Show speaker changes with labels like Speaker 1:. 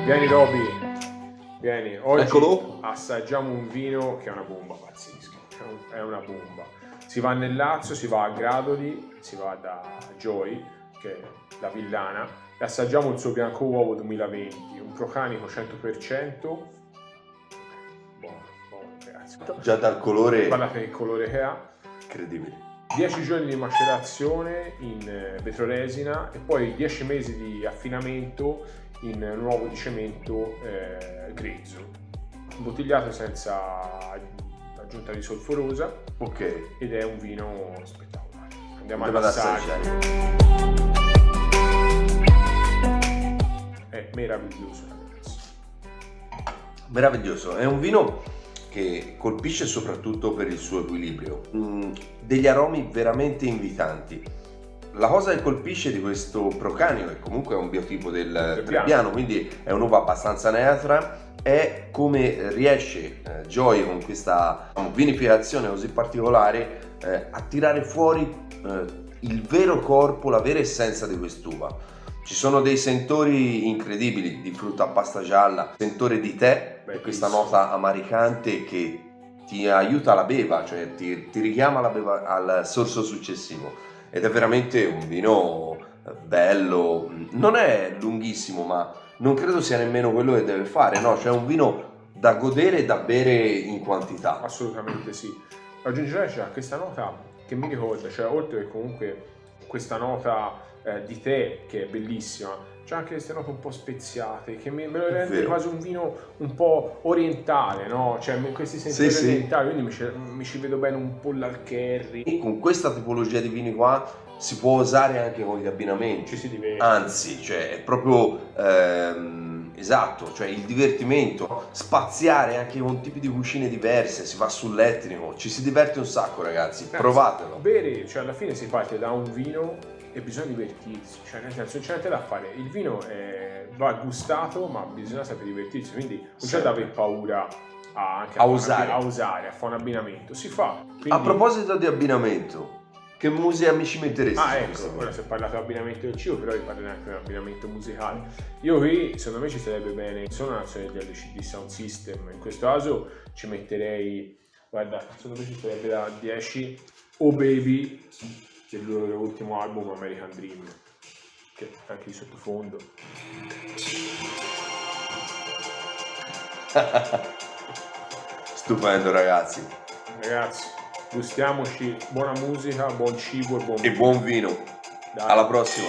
Speaker 1: Vieni Roby, vieni. Oggi
Speaker 2: Eccolo.
Speaker 1: assaggiamo un vino che è una bomba pazzesca, è una bomba. Si va nel Lazio, si va a Gradoli, si va da Joy, che è la villana, e assaggiamo il suo Bianco Uovo 2020, un procanico 100%. Buono, ragazzi.
Speaker 2: Già dal colore
Speaker 1: Guardate il colore che ha.
Speaker 2: incredibile.
Speaker 1: 10 giorni di macerazione in vetroresina e poi 10 mesi di affinamento in un uovo di cemento grezzo, imbottigliato senza aggiunta di solforosa.
Speaker 2: Ok.
Speaker 1: Ed è un vino spettacolare. Andiamo ad
Speaker 2: Andiamo ad
Speaker 1: assaggiare.
Speaker 2: assaggiare.
Speaker 1: È meraviglioso, ragazzi.
Speaker 2: Meraviglioso, è un vino che colpisce soprattutto per il suo equilibrio, degli aromi veramente invitanti. La cosa che colpisce di questo Procanico, che comunque è un biotipo del Trebbiano, quindi è un'uva abbastanza neutra, è come riesce Joy con questa vinificazione così particolare a tirare fuori il vero corpo, la vera essenza di quest'uva. Ci sono dei sentori incredibili di frutta a pasta gialla, sentore di tè, questa nota amaricante che ti aiuta alla beva, cioè ti richiama alla beva, al sorso successivo, ed è veramente un vino bello. Non è lunghissimo, ma non credo sia nemmeno quello che deve fare, no? Cioè è un vino da godere e da bere in quantità.
Speaker 1: Assolutamente sì. Aggiungerei c'è questa nota che mi ricorda, cioè oltre che comunque questa nota di tè che è bellissima, c'è anche queste note un po' speziate che me lo rende quasi un vino un po' orientale, no? Cioè questi sentori orientali, quindi mi ci vedo bene un pollo al curry.
Speaker 2: E con questa tipologia di vini qua si può usare anche con gli abbinamenti,
Speaker 1: ci si diverte.
Speaker 2: Anzi, cioè è proprio esatto, cioè il divertimento, spaziare anche con tipi di cucine diverse, si va sull'etnico, ci si diverte un sacco, ragazzi, provatelo.
Speaker 1: Bere, cioè alla fine si parte da un vino e bisogna divertirsi, cioè nel senso c'è niente da fare, il vino va gustato ma bisogna sapere divertirsi, quindi non c'è da avere paura a usare, a fare un abbinamento, si fa. Quindi...
Speaker 2: A proposito di abbinamento, che musica mi ci metteresti?
Speaker 1: Ah ecco, ora si è parlato di abbinamento del cibo, però vi parlerò anche di un abbinamento musicale. Io qui, secondo me ci sarebbe bene, sono una nazione di LCD Sound System, in questo caso ci metterei, guarda, secondo me ci sarebbe da 10 Oh Baby, del loro ultimo album American Dream, che è anche di sottofondo.
Speaker 2: Stupendo, ragazzi,
Speaker 1: gustiamoci buona musica, buon cibo
Speaker 2: e buon vino.
Speaker 1: Dai,
Speaker 2: alla prossima.